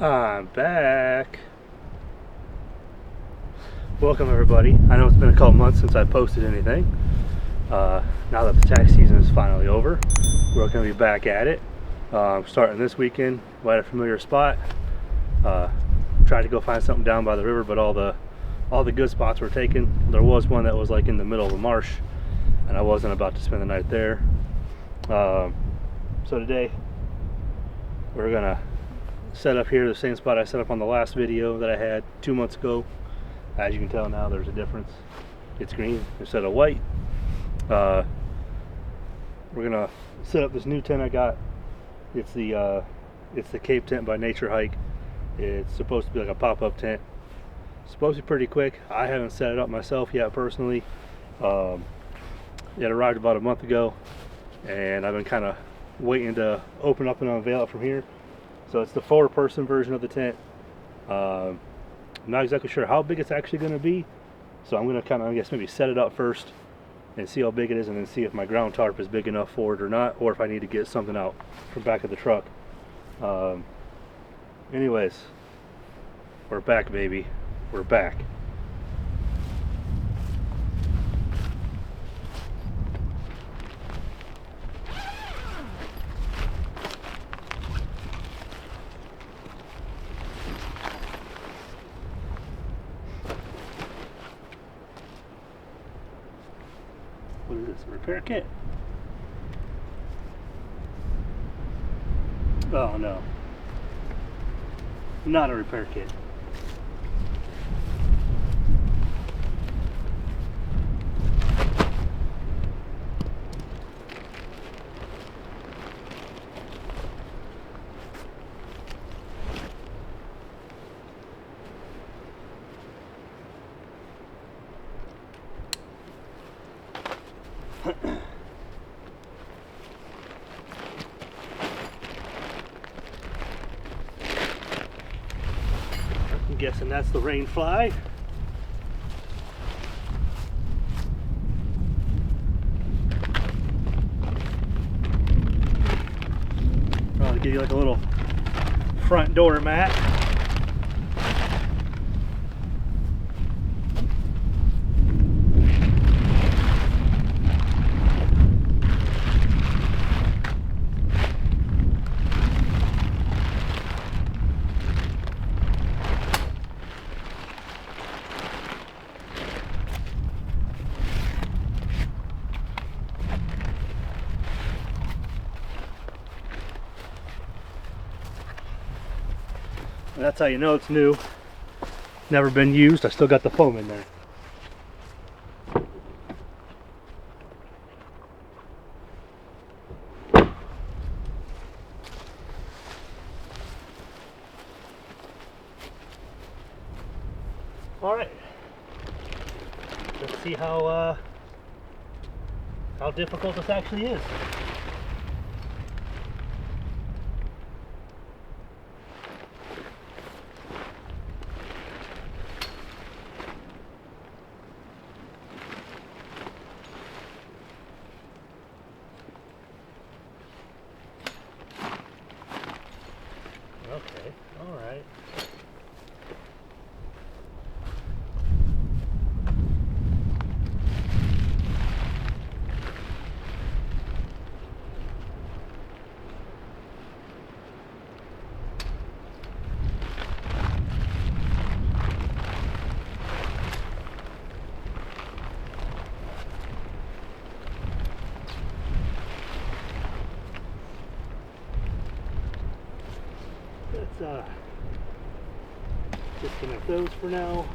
I'm back. Welcome everybody. I know it's been a couple months since I posted anything. Now that the tax season is finally over, we're going to be back at it. Starting this weekend, right at a familiar spot. Tried to go find something down by the river, but all the good spots were taken. There was one that was like in the middle of a marsh, and I wasn't about to spend the night there. So today we're gonna set up here the same spot I set up on the last video that I had 2 months ago. As you can tell now, there's a difference. It's green instead of white. We're gonna set up this new tent I got. It's the Cape tent by Nature Hike. It's supposed to be like a pop-up tent. It's supposed to be pretty quick. I haven't set it up myself yet personally. It arrived about a month ago, and I've been kind of waiting to open up and unveil it from here. So it's the 4-person version of the tent. I'm not exactly sure how big it's actually going to be, so I'm going to kind of, I guess, maybe set it up first and see how big it is, and then see if my ground tarp is big enough for it or not, or if I need to get something out from back of the truck. Anyways, we're back, baby. We're back. What is this, a repair kit? Oh no, not a repair kit. I'm guessing that's the rain fly. Probably give you like a little front door mat. And that's how you know it's new. Never been used. I still got the foam in there. All right. Let's see how difficult this actually is. Okay, all right. Let's disconnect those for now.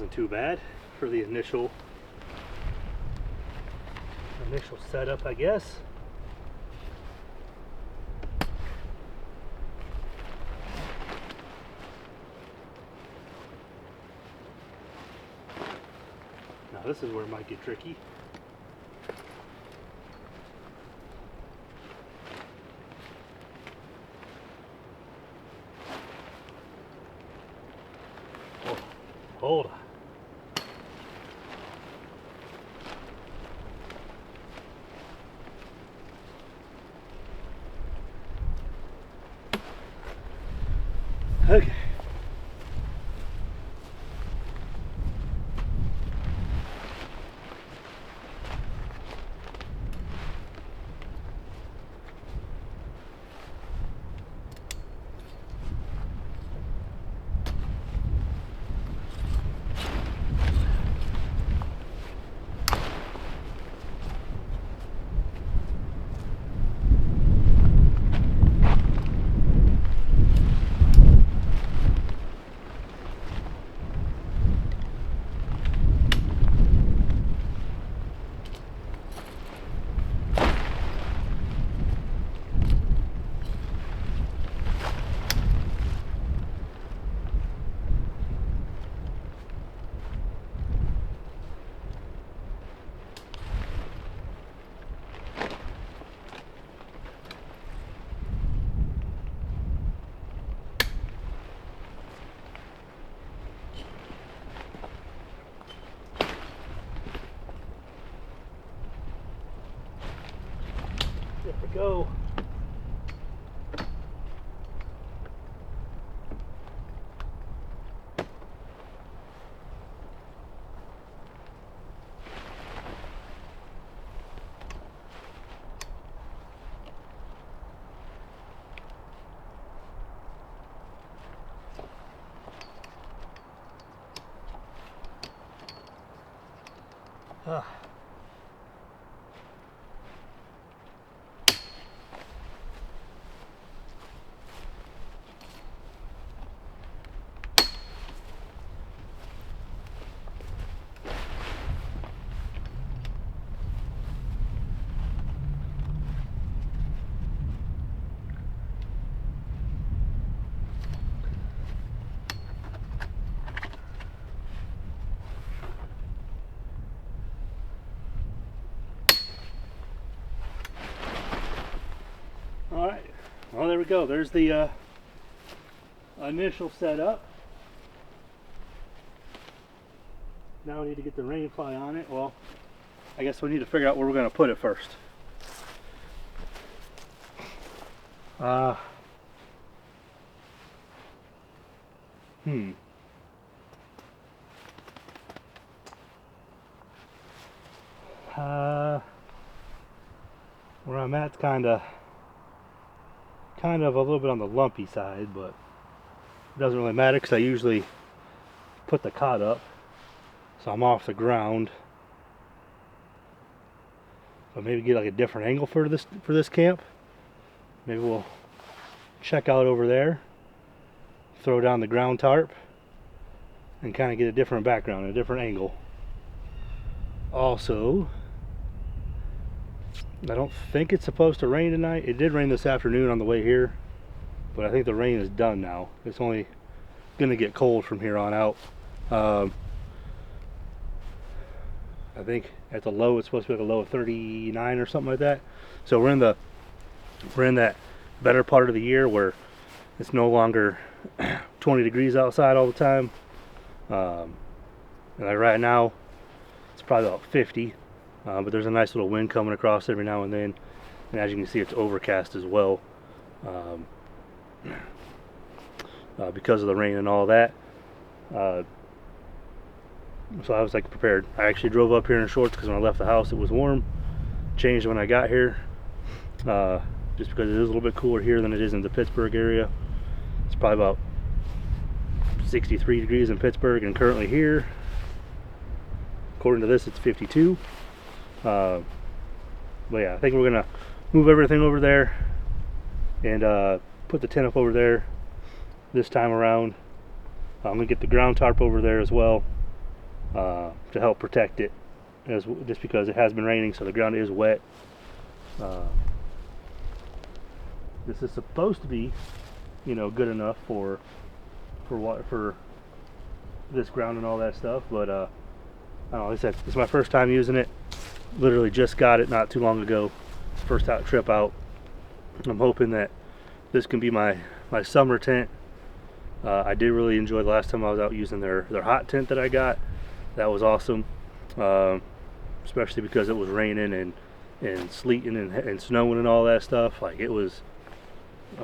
wasn't too bad for the initial setup, I guess. Now this is where it might get tricky. Oh, hold on. Okay. There we go. Ah. All right, well, there we go. There's the initial setup. Now we need to get the rain fly on it. Well, I guess we need to figure out where we're going to put it first. Where I'm at's kind of a little bit on the lumpy side, but it doesn't really matter because I usually put the cot up so I'm off the ground. But maybe get like a different angle for this camp. Maybe we'll check out over there, throw down the ground tarp, and kind of get a different background, a different angle. Also, I don't think it's supposed to rain tonight. It did rain this afternoon on the way here, but I think the rain is done now. It's only gonna get cold from here on out. I think at the low it's supposed to be like a low of 39 or something like that. So we're in that better part of the year where it's no longer 20 degrees outside all the time. And like right now it's probably about 50. But there's a nice little wind coming across every now and then, and as you can see, it's overcast as well, because of the rain and all that. So I was like prepared. I actually drove up here in shorts because when I left the house it was warm. Changed when I got here, just because it is a little bit cooler here than it is in the Pittsburgh area. It's probably about 63 degrees in Pittsburgh, and currently here, according to this, it's 52. But yeah, I think we're gonna move everything over there and put the tent up over there this time around. I'm gonna get the ground tarp over there as well, to help protect it, just because it has been raining, so the ground is wet. This is supposed to be, good enough for this ground and all that stuff, but I don't know. Like I said, it's my first time using it. Literally just got it not too long ago. First trip out. I'm hoping that this can be my summer tent. I did really enjoy the last time I was out using their hot tent that I got. That was awesome, especially because it was raining and sleeting and snowing and all that stuff. Like, it was,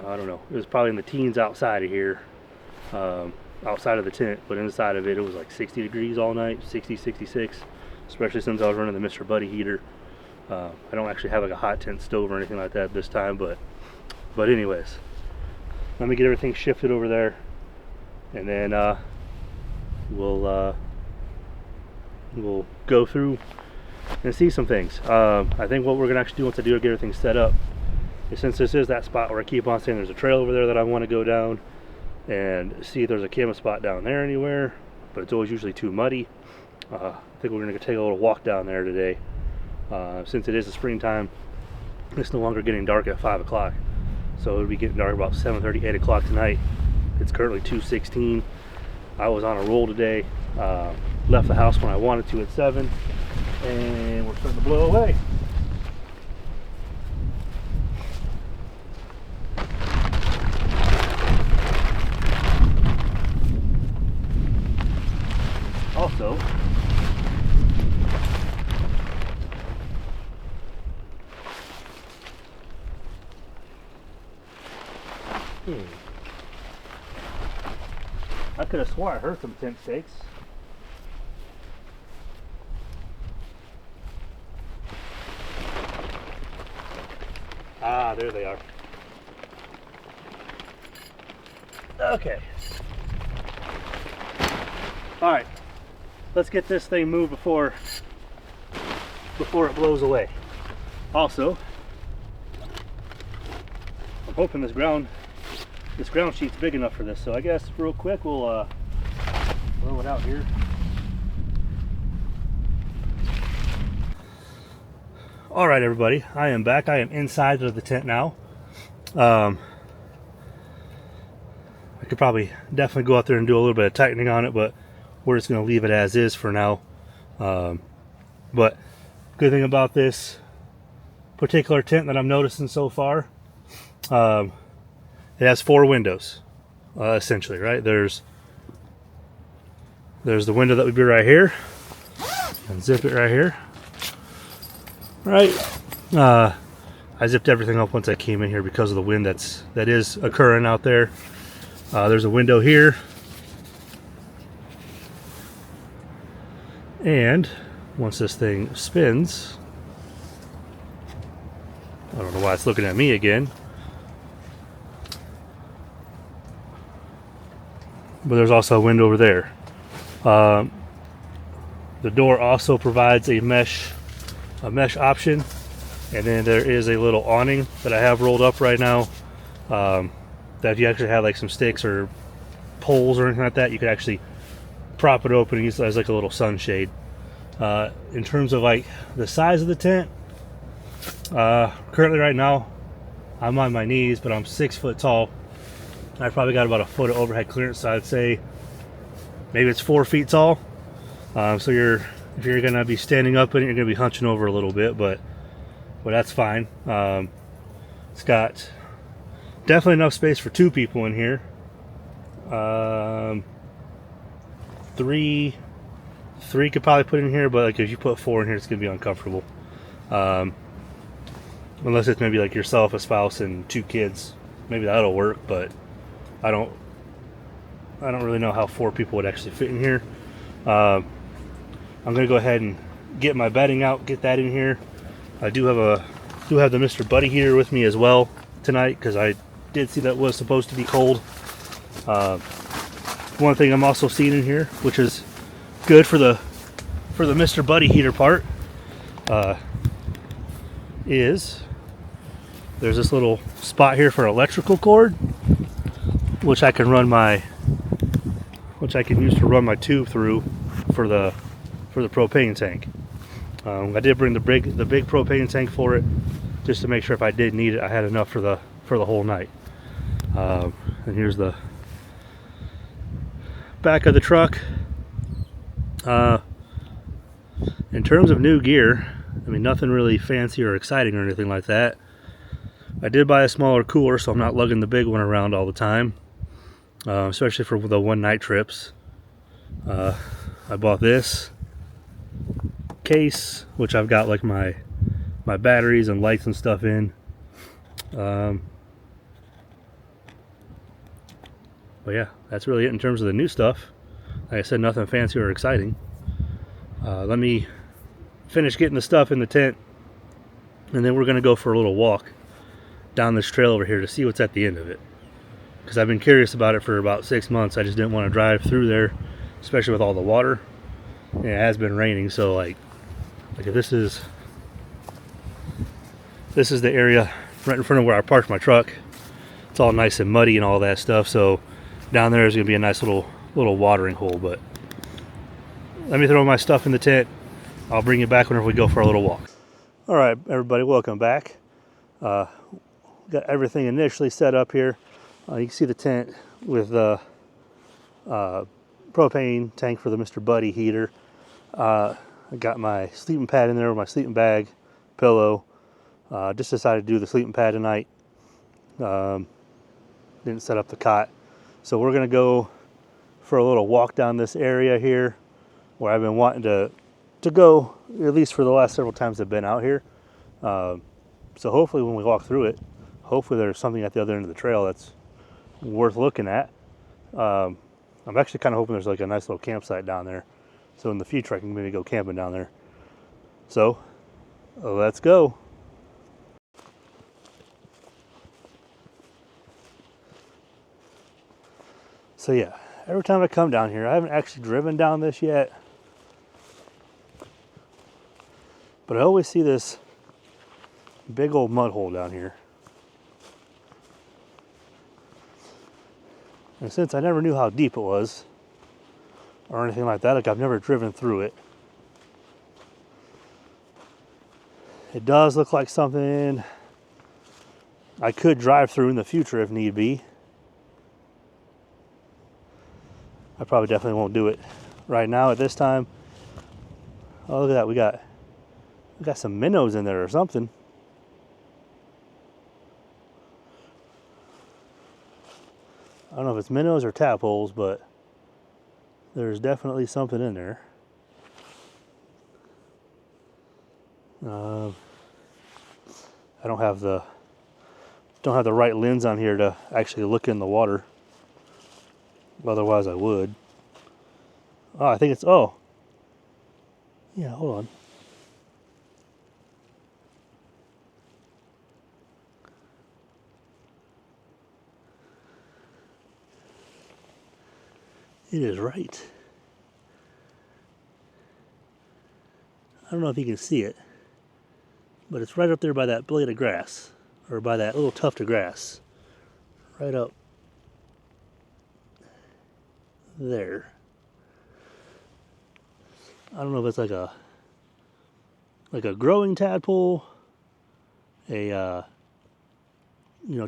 I don't know, it was probably in the teens outside of here, outside of the tent, but inside of it was like 60 degrees all night, 60, 66, especially since I was running the Mr. Buddy heater. I don't actually have like a hot tent stove or anything like that this time, but anyways, let me get everything shifted over there, and then we'll go through and see some things. I think what we're gonna actually do once I do get everything set up is, since this is that spot where I keep on saying there's a trail over there that I want to go down and see if there's a camera spot down there anywhere, but it's always usually too muddy. I think we're gonna take a little walk down there today. Since it is the springtime, it's no longer getting dark at 5 o'clock, so it'll be getting dark about 7:30, 8 o'clock tonight. It's currently 2:16. I was on a roll today. Left the house when I wanted to at 7, and we're starting to blow away. Also, I could have swore I heard some tent stakes. Ah, there they are. Okay. All right. Let's get this thing moved before it blows away. Also, I'm hoping this ground sheet's big enough for this. So I guess real quick we'll blow it out here. All right, everybody, I am back. I am inside of the tent now. I could probably definitely go out there and do a little bit of tightening on it, but we're just going to leave it as is for now. But good thing about this particular tent that I'm noticing so far, it has 4 windows, essentially, right? There's the window that would be right here, and zip it right here. Right, I zipped everything up once I came in here because of the wind that is occurring out there. There's a window here, and once this thing spins, I don't know why it's looking at me again, but there's also a window over there. The door also provides a mesh option, and then there is a little awning that I have rolled up right now, that if you actually have like some sticks or poles or anything like that, you could actually prop it open and use it as like a little sunshade. In terms of like the size of the tent, currently right now I'm on my knees, but I'm 6 foot tall. I probably got about a foot of overhead clearance, so I'd say maybe it's 4 feet tall. So if you're gonna be standing up in it, you're gonna be hunching over a little bit, but that's fine. It's got definitely enough space for 2 people in here. 3 could probably put in here, but like if you put 4 in here, it's gonna be uncomfortable. Unless it's maybe like yourself, a spouse, and 2 kids, maybe that'll work. But I don't really know how 4 people would actually fit in here. I'm gonna go ahead and get my bedding out, get that in here. I do have the Mr. Buddy heater with me as well tonight, because I did see that it was supposed to be cold. One thing I'm also seeing in here, which is good for the Mr. Buddy heater part, is there's this little spot here for electrical cord, which I can use to run my tube through for the for the propane tank. I did bring the big propane tank for it, just to make sure if I did need it, I had enough for the whole night. And here's the back of the truck. In terms of new gear, I mean, nothing really fancy or exciting or anything like that. I did buy a smaller cooler, so I'm not lugging the big one around all the time, especially for the one night trips. I bought this case, which I've got like my batteries and lights and stuff in. But yeah, that's really it in terms of the new stuff. Like I said, nothing fancy or exciting. Let me finish getting the stuff in the tent, and then we're gonna go for a little walk down this trail over here to see what's at the end of it, because I've been curious about it for about 6 months. I just didn't want to drive through there, especially with all the water, and it has been raining. So like if this is the area right in front of where I parked my truck. It's all nice and muddy and all that stuff, so down there is gonna be a nice little watering hole. But let me throw my stuff in the tent. I'll bring you back whenever we go for a little walk. All right, everybody, welcome back. Got everything initially set up here. You can see the tent with the propane tank for the Mr. Buddy heater. I got my sleeping pad in there with my sleeping bag, pillow. Just decided to do the sleeping pad tonight. Didn't set up the cot. So we're gonna go for a little walk down this area here, where I've been wanting to go, at least for the last several times I've been out here. So hopefully when we walk through it, hopefully there's something at the other end of the trail that's worth looking at. I'm actually kind of hoping there's like a nice little campsite down there, so in the future I can maybe go camping down there. So let's go. So yeah, every time I come down here, I haven't actually driven down this yet, but I always see this big old mud hole down here. And since I never knew how deep it was or anything like that, like I've never driven through it, it does look like something I could drive through in the future if need be. I probably definitely won't do it right now at this time. Oh, look at that, we got some minnows in there or something. I don't know if it's minnows or tadpoles, but there's definitely something in there. I don't have the right lens on here to actually look in the water. Otherwise I would. Oh, I think it's, oh. Yeah, hold on. It is right. I don't know if you can see it, but it's right up there by that blade of grass, or by that little tuft of grass. Right up there. I don't know if it's like a growing tadpole, a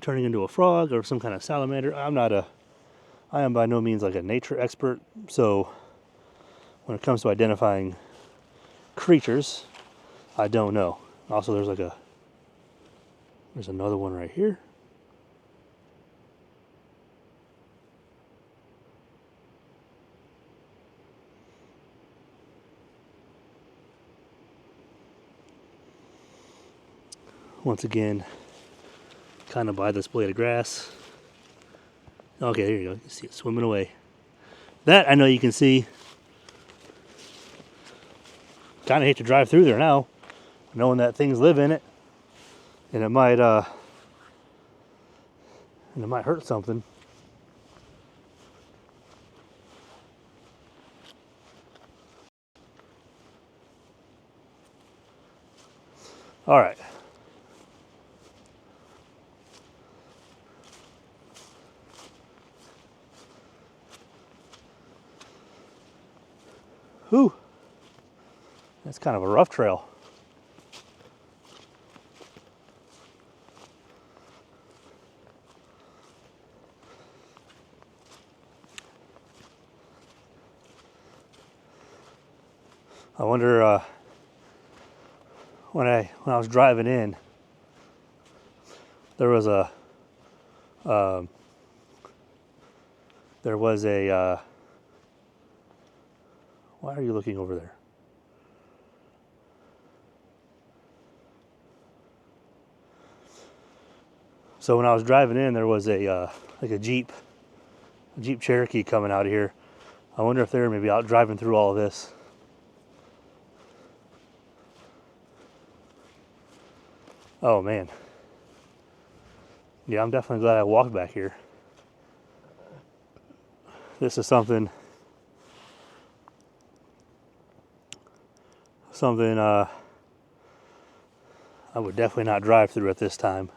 turning into a frog, or some kind of salamander. I am by no means like a nature expert, so when it comes to identifying creatures, I don't know. Also, there's another one right here. Once again, kind of by this blade of grass. Okay, there you go. You see it swimming away. That I know you can see. Kind of hate to drive through there now, knowing that things live in it, and it might hurt something. All right. Whew. It's kind of a rough trail. I wonder when I was driving in, there was a why are you looking over there? So when I was driving in, there was like a Jeep Cherokee coming out of here. I wonder if they're maybe out driving through all of this. Oh man. Yeah, I'm definitely glad I walked back here. This is something I would definitely not drive through at this time.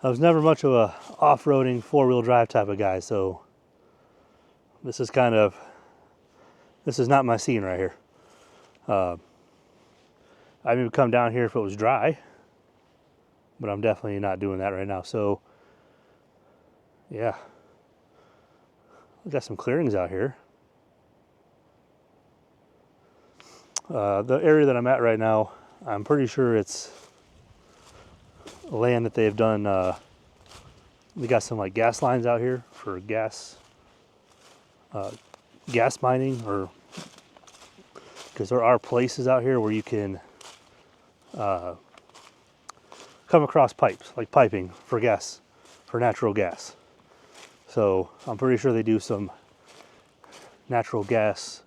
I was never much of a off-roading four-wheel drive type of guy, so this is not my scene right here. I'd even come down here if it was dry, but I'm definitely not doing that right now. So yeah, we got some clearings out here. The area that I'm at right now, I'm pretty sure it's land that they've done. We got some like gas lines out here for gas mining, or because there are places out here where you can come across pipes, like piping for gas, for natural gas. So I'm pretty sure they do some natural gas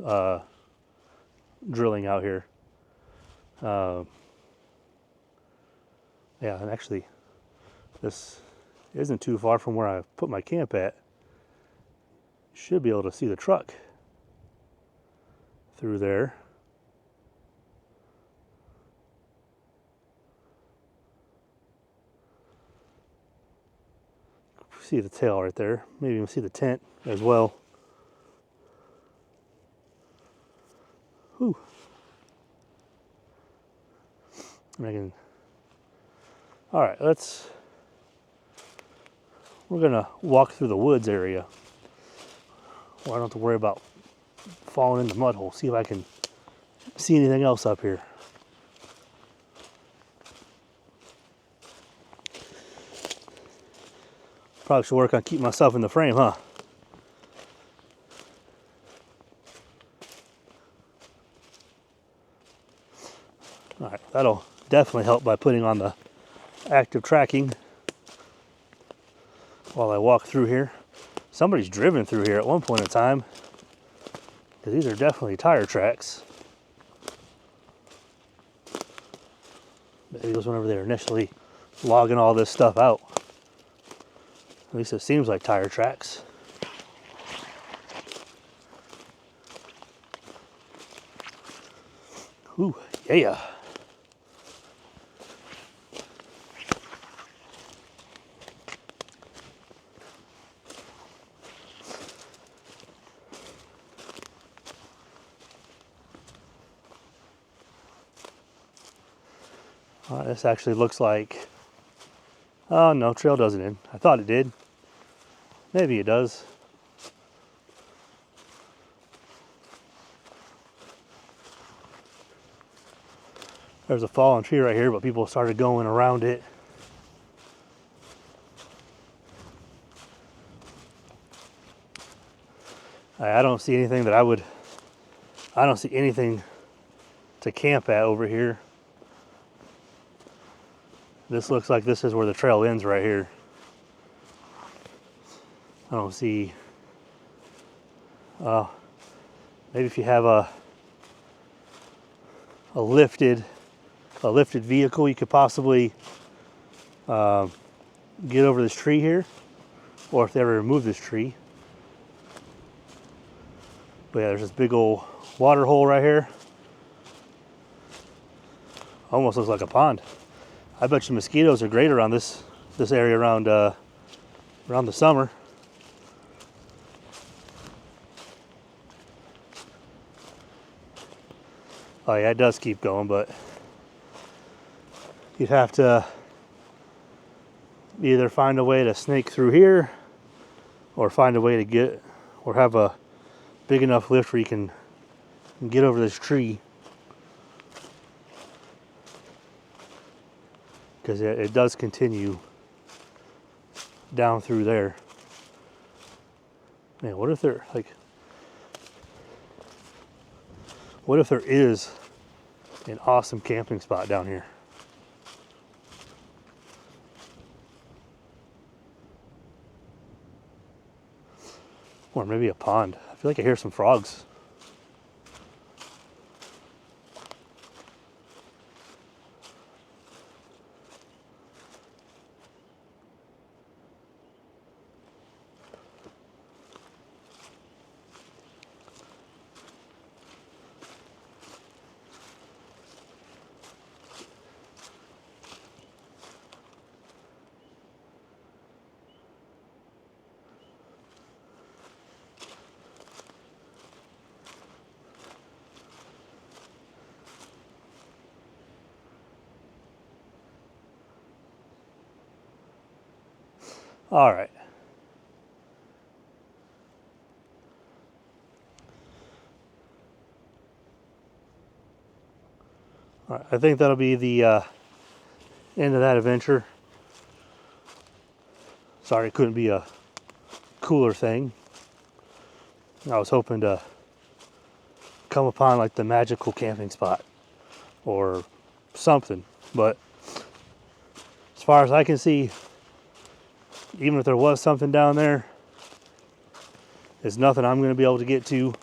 drilling out here. Yeah, and actually this isn't too far from where I put my camp at. Should be able to see the truck through there. See the tail right there. Maybe even see the tent as well. Whew. All right, we're gonna walk through the woods area. Well, I don't have to worry about falling in the mud hole. See if I can see anything else up here. Probably should work on keeping myself in the frame, huh? All right, that'll definitely help by putting on the active tracking while I walk through here. Somebody's driven through here at one point in time, because these are definitely tire tracks. Maybe it was whenever they were initially logging all this stuff out. At least it seems like tire tracks. Ooh, yeah. This actually looks like, oh no, trail doesn't end. I thought it did. Maybe it does. There's a fallen tree right here, but people started going around it. I don't see anything that I don't see anything to camp at over here. This looks like this is where the trail ends right here. I don't see, maybe if you have a lifted vehicle, you could possibly get over this tree here, or if they ever remove this tree. But yeah, there's this big old water hole right here. Almost looks like a pond. I bet you mosquitoes are great around this area around the summer. Oh yeah, it does keep going, but you'd have to either find a way to snake through here or find a way to get, or have a big enough lift where you can get over this tree, because it does continue down through there. Man, what if there is an awesome camping spot down here? Or maybe a pond. I feel like I hear some frogs. All right. All right, I think that'll be the end of that adventure. Sorry it couldn't be a cooler thing. I was hoping to come upon like the magical camping spot or something, but as far as I can see, even if there was something down there, there's nothing I'm going to be able to get to,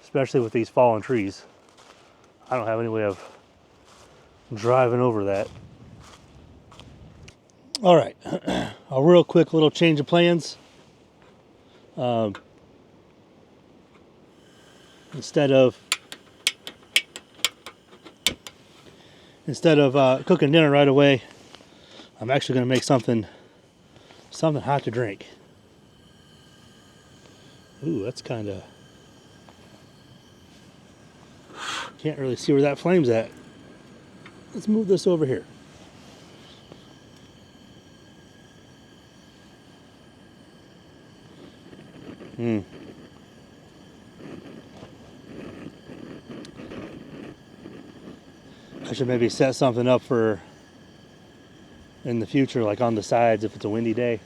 especially with these fallen trees. I don't have any way of driving over that. All right, a real quick little change of plans. Instead of cooking dinner right away, I'm actually going to make something hot to drink. Ooh, that's kind of, can't really see where that flame's at. Let's move this over here. I should maybe set something up for in the future, like on the sides if it's a windy day.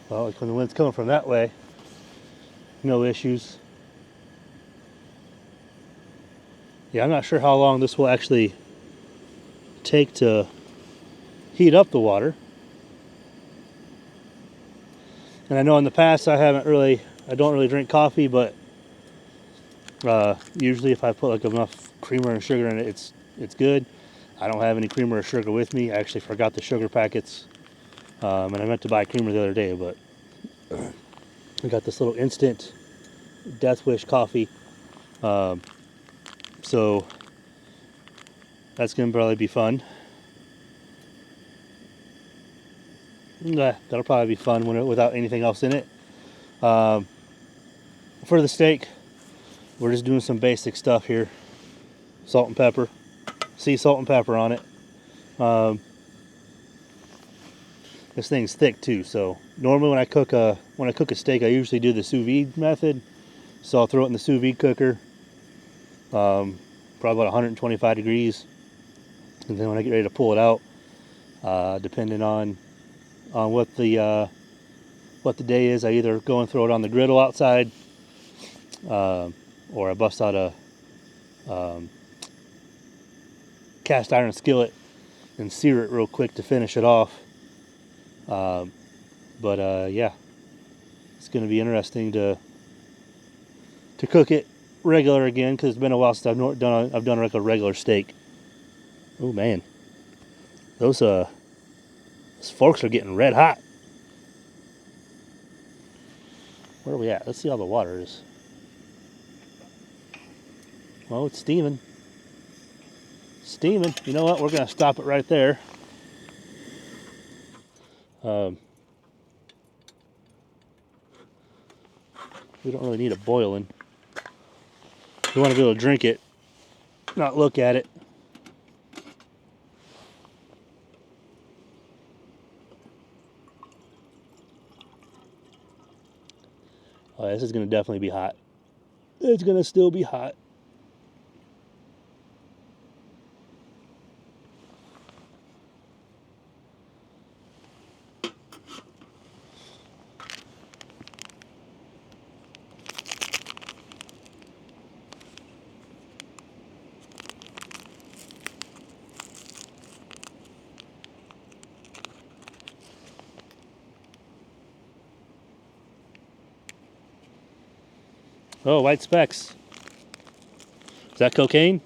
Well, like when the wind's coming from that way, no issues. Yeah, I'm not sure how long this will actually take to heat up the water. And I know in the past I don't really drink coffee, but usually if I put like enough creamer and sugar in it, it's good. I don't have any creamer or sugar with me. I actually forgot the sugar packets, and I meant to buy creamer the other day, but I got this little instant Death Wish coffee. So that's gonna probably be fun. That'll probably be fun without anything else in it. For the steak, we're just doing some basic stuff here. Salt and pepper, sea salt and pepper on it. This thing's thick too, so normally when I cook a steak, I usually do the sous vide method. So I'll throw it in the sous vide cooker, probably about 125 degrees, and then when I get ready to pull it out, depending on what the day is, I either go and throw it on the griddle outside, or I bust out a cast iron skillet and sear it real quick to finish it off. Yeah, it's going to be interesting to cook it regular again, because it's been a while since I've done like a regular steak. Oh man, those forks are getting red hot. Where are we at? Let's see how the water is. Well, it's steaming. You know what? We're going to stop it right there. We don't really need it boiling. We want to be able to drink it, not look at it. Oh, this is going to definitely be hot. It's going to still be hot. Oh, white specks. Is that cocaine?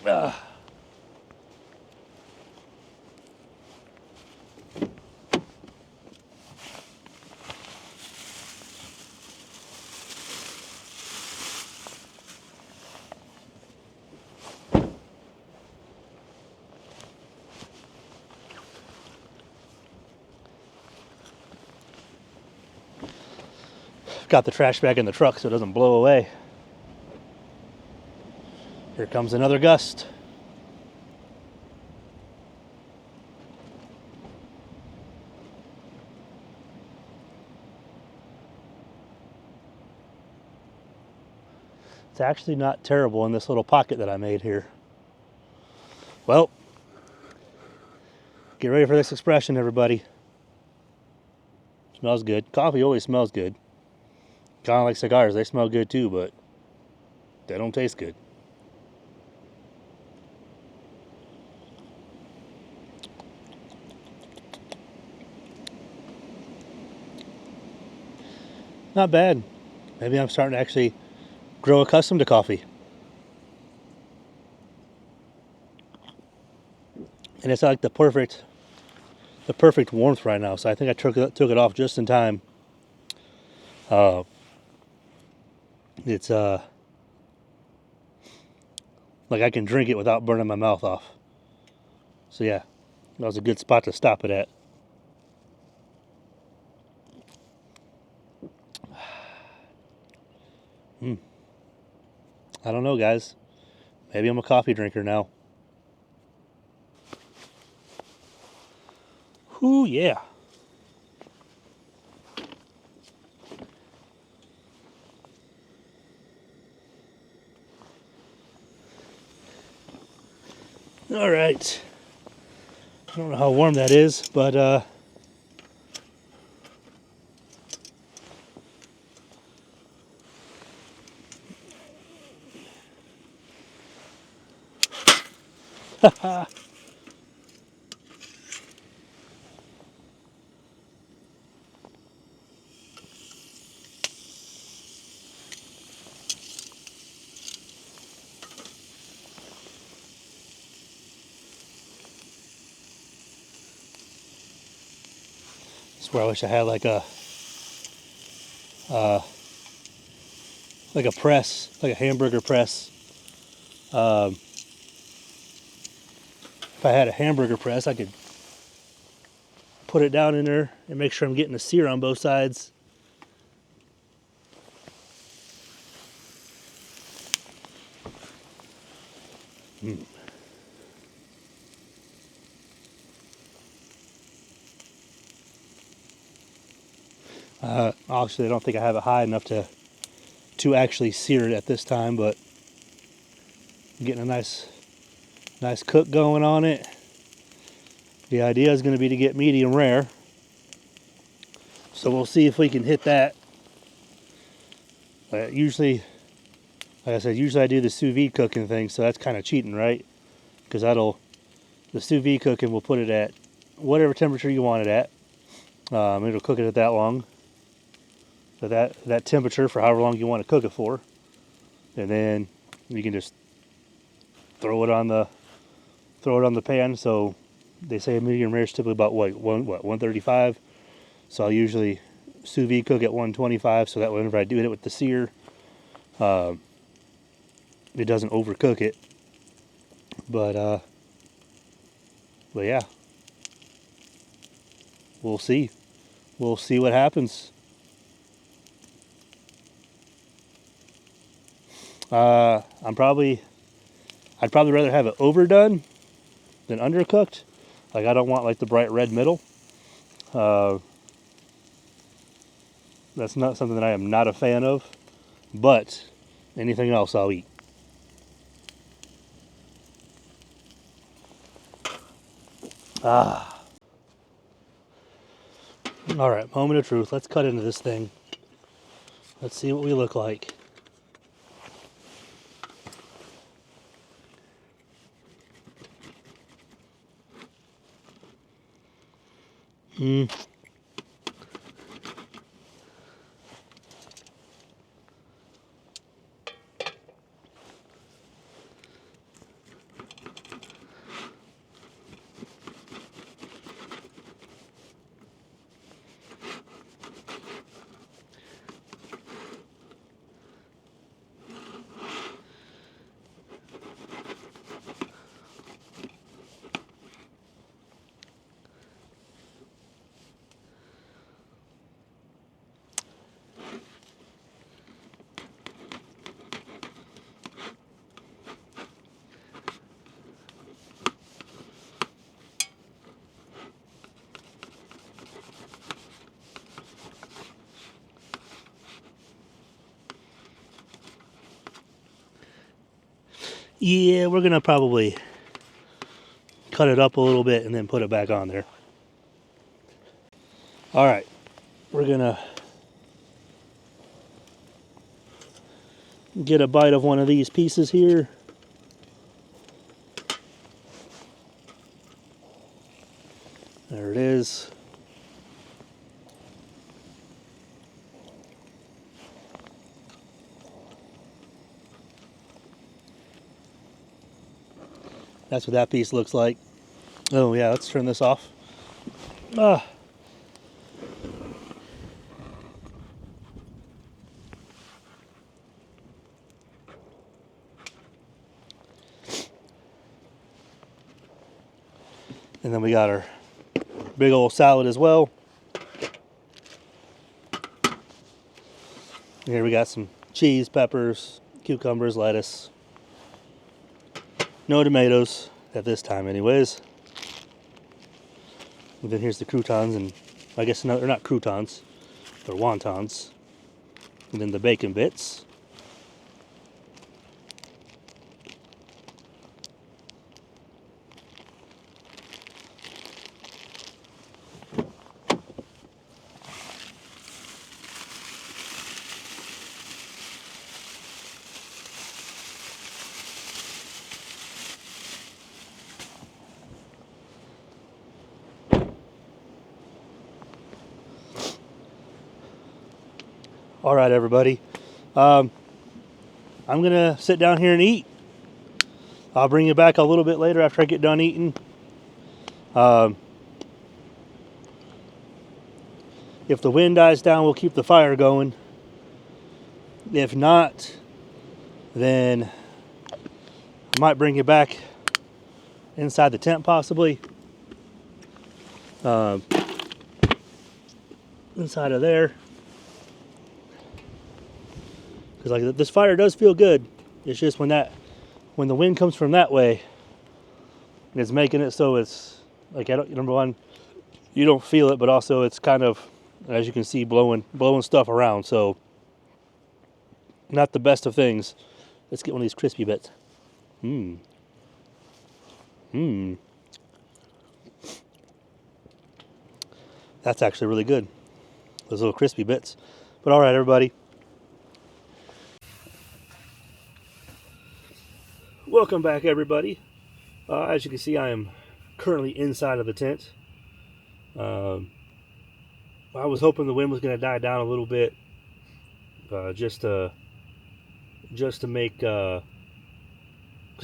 Ah. Got the trash bag in the truck so it doesn't blow away. Here comes another gust. It's actually not terrible in this little pocket that I made here. Well, get ready for this expression, everybody. Smells good. Coffee always smells good. Kind of like cigars, they smell good too, but they don't taste good. Not bad. Maybe I'm starting to actually grow accustomed to coffee. And it's like the perfect warmth right now. So I think I took it off just in time. It's like I can drink it without burning my mouth off. So yeah, that was a good spot to stop it at. I don't know, guys. Maybe I'm a coffee drinker now. Whoo, yeah. All right. I don't know how warm that is, but I swear I wish I had like a press, like a hamburger press. If I had a hamburger press, I could put it down in there and make sure I'm getting the sear on both sides. Obviously, I don't think I have it high enough to actually sear it at this time, but I'm getting a nice cook going on it. The idea is going to be to get medium rare, so we'll see if we can hit that. Usually, like I said, usually I do the sous vide cooking thing, so that's kind of cheating, right? Because the sous vide cooking will put it at whatever temperature you want it at. It'll cook it at that long, so that temperature for however long you want to cook it for, and then you can just throw it on the pan. So They say a medium rare is typically about 135. So I'll usually sous vide cook at 125, so that whenever I do hit it with the sear, it doesn't overcook it. But yeah, we'll see. We'll see what happens. I'd probably rather have it overdone than undercooked. Like, I don't want like the bright red middle. That's not something that I am not a fan of. But anything else I'll eat. Ah. All right, moment of truth. Let's cut into this thing. Let's see what we look like. Yeah, we're gonna probably cut it up a little bit and then put it back on there. All right, we're gonna get a bite of one of these pieces here. There it is. That's what that piece looks like. Oh yeah, let's turn this off. Ah. And then we got our big old salad as well. Here we got some cheese, peppers, cucumbers, lettuce. No tomatoes at this time anyways. And then here's the croutons, and I guess no, they're not croutons, they're wontons. And then the bacon bits. All right, everybody. I'm gonna sit down here and eat. I'll bring you back a little bit later after I get done eating. If the wind dies down, we'll keep the fire going. If not, then I might bring you back inside the tent possibly. Inside of there. Because like this fire does feel good. It's just when the wind comes from that way, it's making it so it's like, number one, you don't feel it, but also it's kind of, as you can see, blowing stuff around. So not the best of things. Let's get one of these crispy bits. That's actually really good. Those little crispy bits. But all right, everybody. Welcome back, everybody. As you can see, I am currently inside of the tent. I was hoping the wind was going to die down a little bit, just to make, because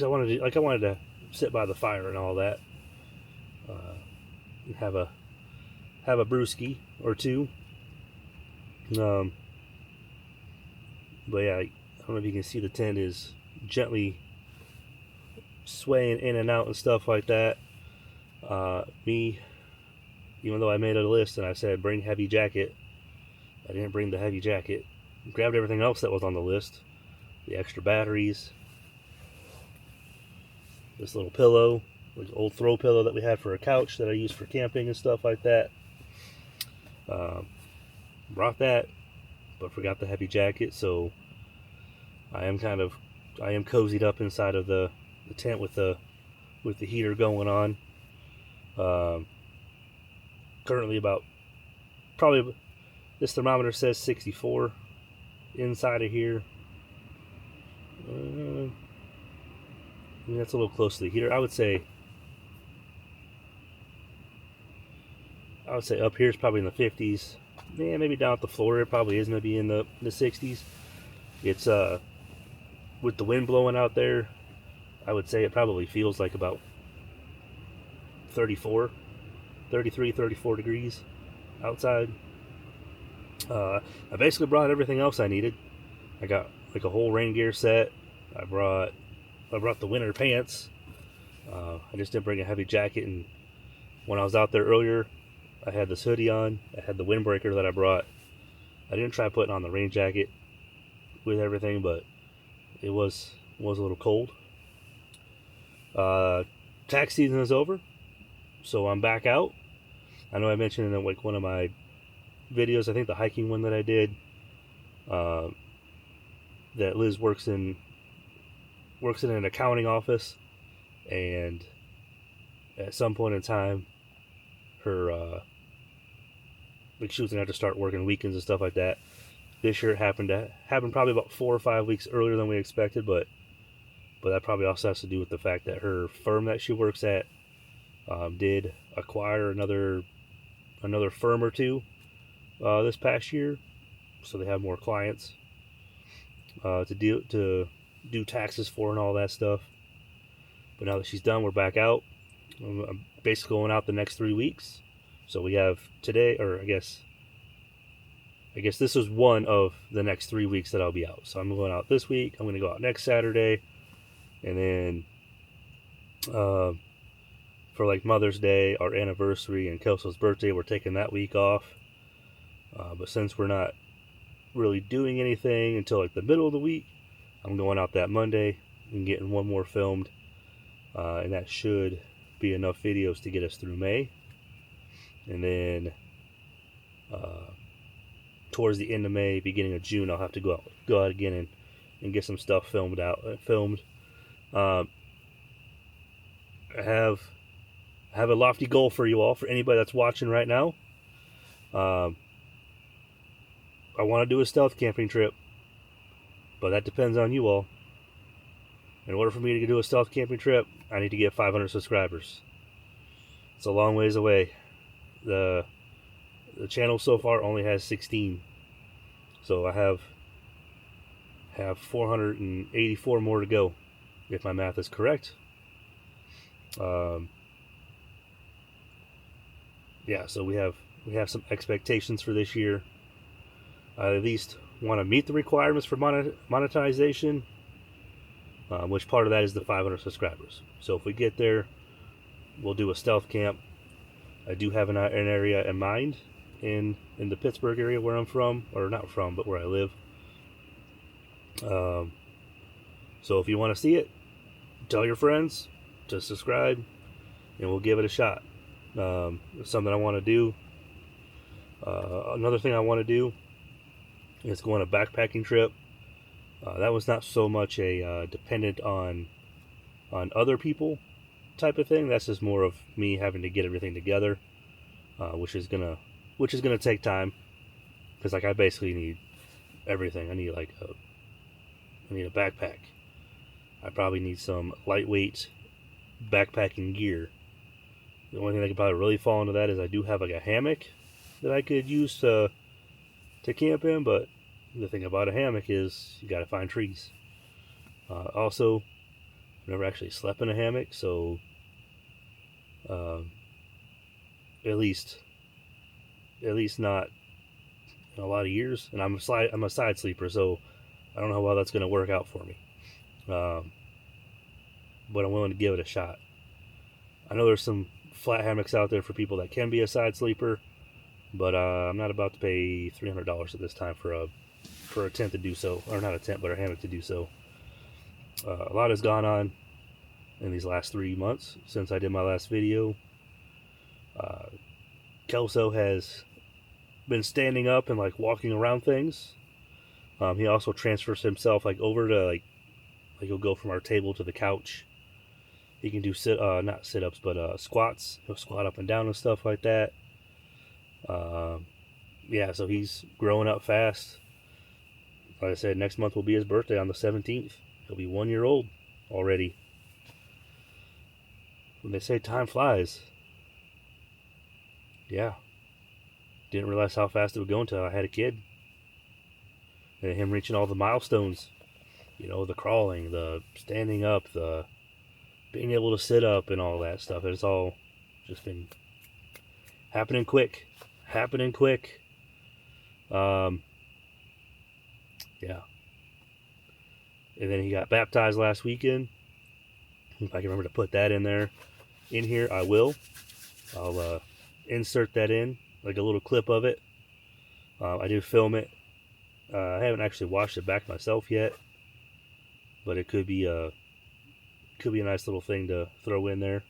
I wanted to sit by the fire and all that. have a brewski or two. Um, but yeah, I don't know if you can see the tent is gently swaying in and out and stuff like that. Me, even though I made a list and I said bring heavy jacket, I didn't bring the heavy jacket. Grabbed everything else that was on the list, the extra batteries, this little pillow, like old throw pillow that we had for a couch that I use for camping and stuff like that. Brought that, but forgot the heavy jacket, so I am cozied up inside of the tent with the heater going on. Currently probably this thermometer says 64 inside of here. I mean, that's a little close to the heater. I would say up here is probably in the 50s. Yeah, maybe down at the floor it probably is going to be in the 60s. It's with the wind blowing out there, I would say it probably feels like about 33, 34 degrees outside. I basically brought everything else I needed. I got like a whole rain gear set. I brought the winter pants. I just didn't bring a heavy jacket, and when I was out there earlier, I had this hoodie on. I had the windbreaker that I brought. I didn't try putting on the rain jacket with everything, but it was a little cold. Tax season is over, so I'm back out. I know I mentioned in like one of my videos, I think the hiking one that I did, that Liz works in an accounting office, and at some point in time, her like she was gonna have to start working weekends and stuff like that. This year it happened probably about 4 or 5 weeks earlier than we expected, but that probably also has to do with the fact that her firm that she works at did acquire another firm or two this past year, so they have more clients to do taxes for and all that stuff. But now that she's done, we're back out. I'm basically going out the next 3 weeks. So we have today, or I guess this is one of the next 3 weeks that I'll be out. So I'm going out this week. I'm going to go out next Saturday, and then for like Mother's Day, our anniversary, and Kelso's birthday, we're taking that week off. But since we're not really doing anything until like the middle of the week, I'm going out that Monday and getting one more filmed, and that should be enough videos to get us through May. And then towards the end of May, beginning of June, I'll have to go out again and get some stuff filmed. I have a lofty goal for you all, for anybody that's watching right now. I want to do a stealth camping trip, but that depends on you all. In order for me to do a stealth camping trip, I need to get 500 subscribers. It's a long ways away. The channel so far only has 16, so I have 484 more to go, if my math is correct. Yeah, so we have some expectations for this year. I at least want to meet the requirements for monetization, which part of that is the 500 subscribers. So if we get there, we'll do a stealth camp. I do have an area in mind in the Pittsburgh area where I'm from, or not from, but where I live. So if you want to see it, tell your friends to subscribe, and we'll give it a shot. It's something I want to do. Another thing I want to do is go on a backpacking trip. That was not so much a dependent on other people type of thing. That's just more of me having to get everything together, which is gonna take time, because like I basically need everything. I need a backpack. I probably need some lightweight backpacking gear. The only thing that could probably really fall into that is I do have like a hammock that I could use to camp in, but the thing about a hammock is you gotta find trees. Also, I've never actually slept in a hammock, so at least not in a lot of years. And I'm a side sleeper, so I don't know how well that's going to work out for me. But I'm willing to give it a shot. I know there's some flat hammocks out there for people that can be a side sleeper, but I'm not about to pay $300 at this time for a tent to do so, or not a tent, but a hammock to do so. A lot has gone on in these last 3 months since I did my last video. Kelso has been standing up and like walking around things. He also transfers himself like over to like he'll go from our table to the couch. He can do not sit-ups, but squats. He'll squat up and down and stuff like that. Yeah, so he's growing up fast. Like I said, next month will be his birthday on the 17th. He'll be 1 year old already. When they say time flies, yeah. Didn't realize how fast it would go until I had a kid. And him reaching all the milestones. You know, the crawling, the standing up, the being able to sit up and all that stuff. It's all just been happening quick. Yeah. And then he got baptized last weekend. If I can remember to put that in here, I will. I'll insert that in, like a little clip of it. I do film it. I haven't actually watched it back myself yet, but it could be a nice little thing to throw in there.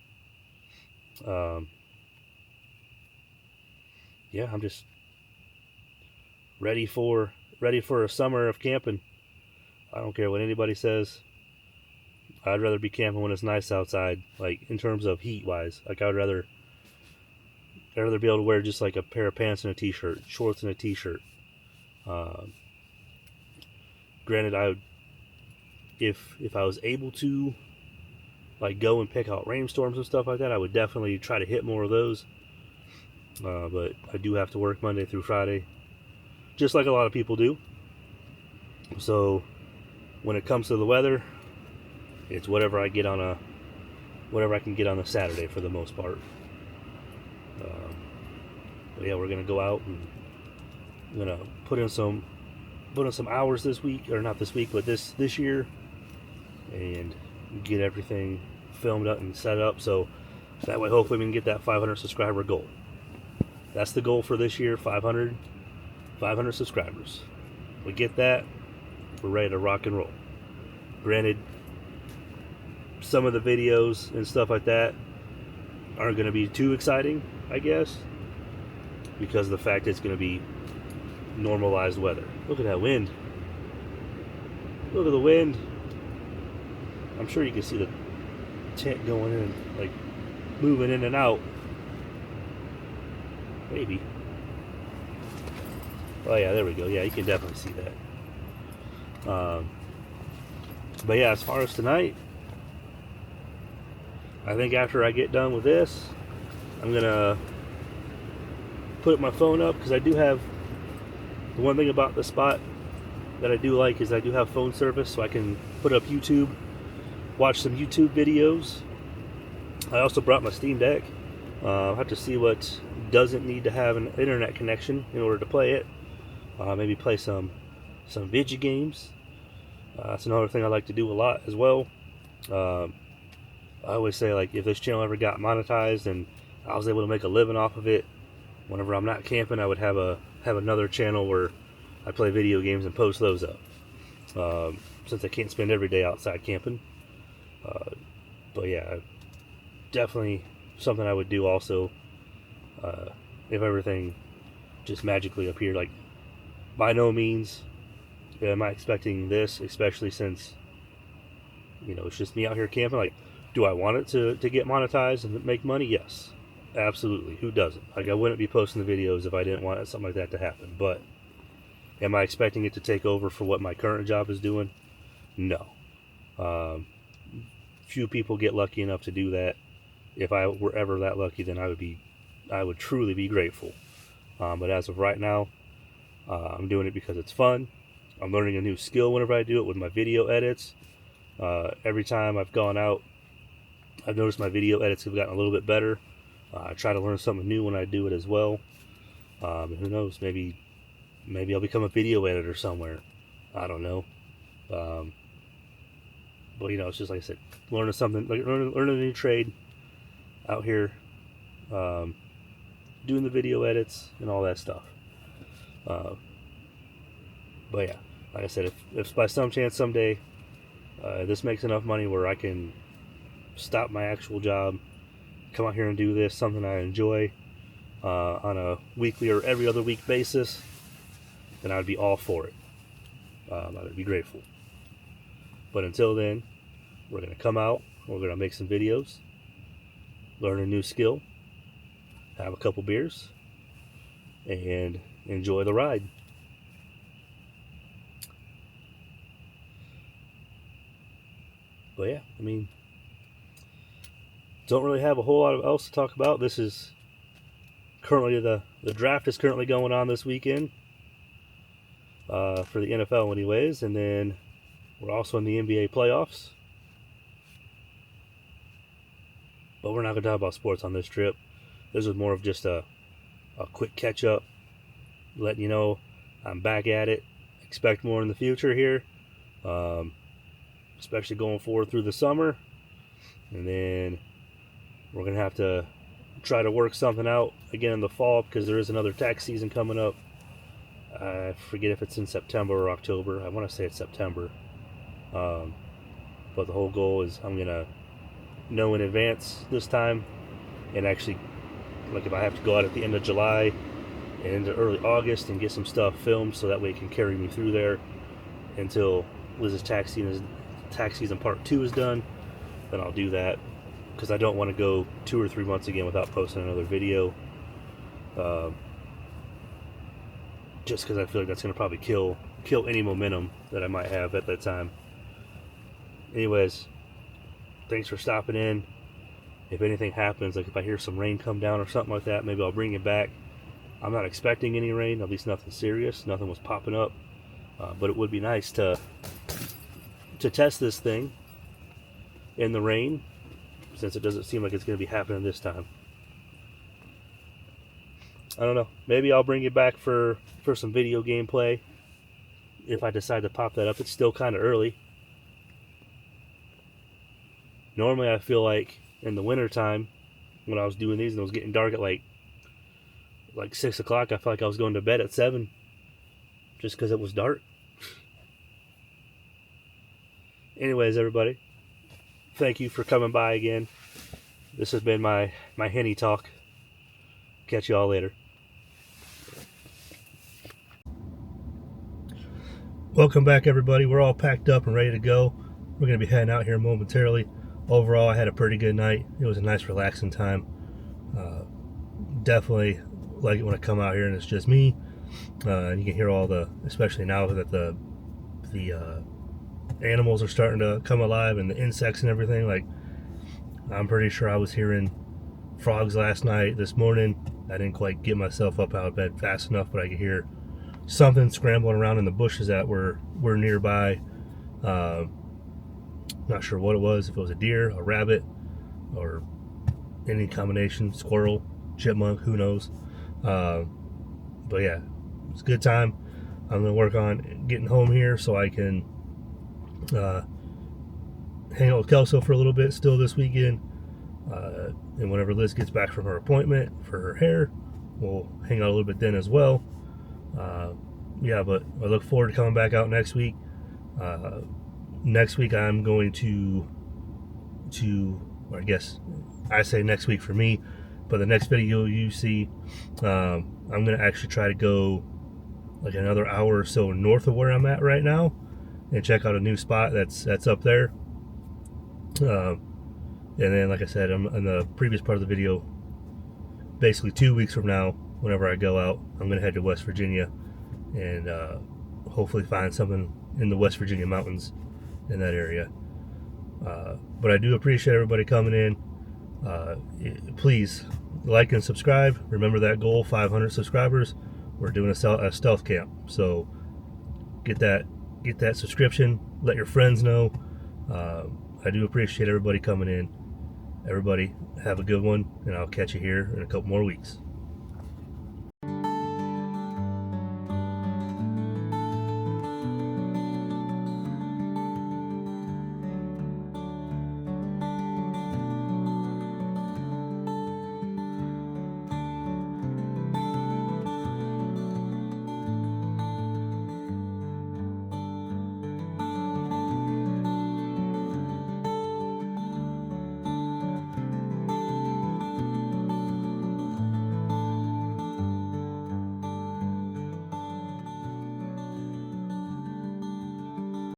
Yeah, I'm just ready for a summer of camping. I don't care what anybody says. I'd rather be camping when it's nice outside, like in terms of heat wise. Like I'd rather be able to wear just like a pair of pants and a t-shirt, shorts and a t-shirt. Granted, if I was able to like go and pick out rainstorms and stuff like that, I would definitely try to hit more of those. But I do have to work Monday through Friday, just like a lot of people do. So when it comes to the weather, it's whatever I can get on a Saturday for the most part. But yeah, we're gonna go out and I'm gonna put in some hours this week, or not this week, but this year, and get everything filmed up and set up, so that way hopefully we can get that 500 subscriber goal. That's the goal for this year, 500 subscribers. We get that, we're ready to rock and roll. Granted, some of the videos and stuff like that aren't going to be too exciting, I guess, because of the fact it's going to be normalized weather. Look at that wind. Look at the wind. I'm sure you can see the tent going in, like moving in and out. Maybe. Oh yeah, there we go. Yeah, you can definitely see that. But yeah, as far as tonight, I think after I get done with this, I'm gonna put my phone up, because I do have, the one thing about the spot that I do like is I do have phone service, so I can put up YouTube, watch some YouTube videos. I also brought my Steam Deck. I'll have to see what doesn't need to have an internet connection in order to play it. Maybe play some video games. That's another thing I like to do a lot as well. I always say, like, if this channel ever got monetized and I was able to make a living off of it, whenever I'm not camping, I would have another channel where I play video games and post those up. Since I can't spend every day outside camping. But yeah, definitely something I would do also, if everything just magically appeared. Like, by no means am I expecting this, especially since, you know, it's just me out here camping. Like, do I want it to get monetized and make money? Yes, absolutely. Who doesn't? Like, I wouldn't be posting the videos if I didn't want something like that to happen. But am I expecting it to take over for what my current job is doing? No. Few people get lucky enough to do that. If I were ever that lucky, then I would truly be grateful. But as of right now, I'm doing it because it's fun. I'm learning a new skill whenever I do it with my video edits. Every time I've gone out, I've noticed my video edits have gotten a little bit better. I try to learn something new when I do it as well. Who knows? Maybe I'll become a video editor somewhere. I don't know. Um, but it's just like I said, learning something, like learning a new trade out here, um, doing the video edits and all that stuff. But yeah, like I said, if by some chance someday this makes enough money where I can stop my actual job, come out here and do this, something I enjoy, on a weekly or every other week basis, then I'd be all for it. I would be grateful. But until then, we're going to come out, we're going to make some videos, learn a new skill, have a couple beers, and enjoy the ride. But yeah, I mean, don't really have a whole lot else to talk about. This is currently the draft is currently going on this weekend, for the NFL anyways, and then we're also in the NBA playoffs. But we're not going to talk about sports on this trip. This was more of just a quick catch up, letting you know I'm back at it. Expect more in the future here, especially going forward through the summer. And then we're going to have to try to work something out again in the fall, because there is another tax season coming up. I forget if it's in September or October. I want to say it's September. But the whole goal is I'm going to know in advance this time, and actually, like, if I have to go out at the end of July and into early August and get some stuff filmed, so that way it can carry me through there until Liz's tax season part 2 is done, then I'll do that, because I don't want to go 2 or 3 months again without posting another video, just because I feel like that's going to probably kill any momentum that I might have at that time. Anyways, thanks for stopping in. If anything happens, like if I hear some rain come down or something like that, maybe I'll bring it back. I'm not expecting any rain, at least nothing serious. Nothing was popping up, but it would be nice to test this thing in the rain, since it doesn't seem like it's going to be happening this time. I don't know. Maybe I'll bring it back for some video gameplay if I decide to pop that up. It's still kind of early. Normally I feel like in the winter time, when I was doing these and it was getting dark at like 6 o'clock, I felt like I was going to bed at 7, just because it was dark. Anyways, everybody, thank you for coming by again. This has been my Henny talk. Catch you all later. Welcome back, everybody. We're all packed up and ready to go. We're going to be heading out here momentarily. Overall, I had a pretty good night. It was a nice, relaxing time. Definitely like it when I come out here and it's just me. And you can hear all especially now that the animals are starting to come alive and the insects and everything. Like, I'm pretty sure I was hearing frogs last night. This morning, I didn't quite get myself up out of bed fast enough, but I could hear something scrambling around in the bushes that were nearby. Not sure what it was, if it was a deer, a rabbit, or any combination, squirrel, chipmunk, who knows. But yeah, it's a good time. I'm going to work on getting home here so I can hang out with Kelso for a little bit still this weekend. And whenever Liz gets back from her appointment for her hair, we'll hang out a little bit then as well. Yeah, but I look forward to coming back out next week. Next week I'm going to, or I guess I say next week for me, but the next video you see, I'm going to actually try to go like another hour or so north of where I'm at right now and check out a new spot that's up there. And then, like I said, in the previous part of the video, basically 2 weeks from now, whenever I go out, I'm going to head to West Virginia and hopefully find something in the West Virginia mountains in that area. But I do appreciate everybody coming in. Please like and subscribe. Remember that goal, 500 subscribers. We're doing a stealth camp, so get that subscription. Let your friends know. I do appreciate everybody coming in, Everybody have a good one, and I'll catch you here in a couple more weeks.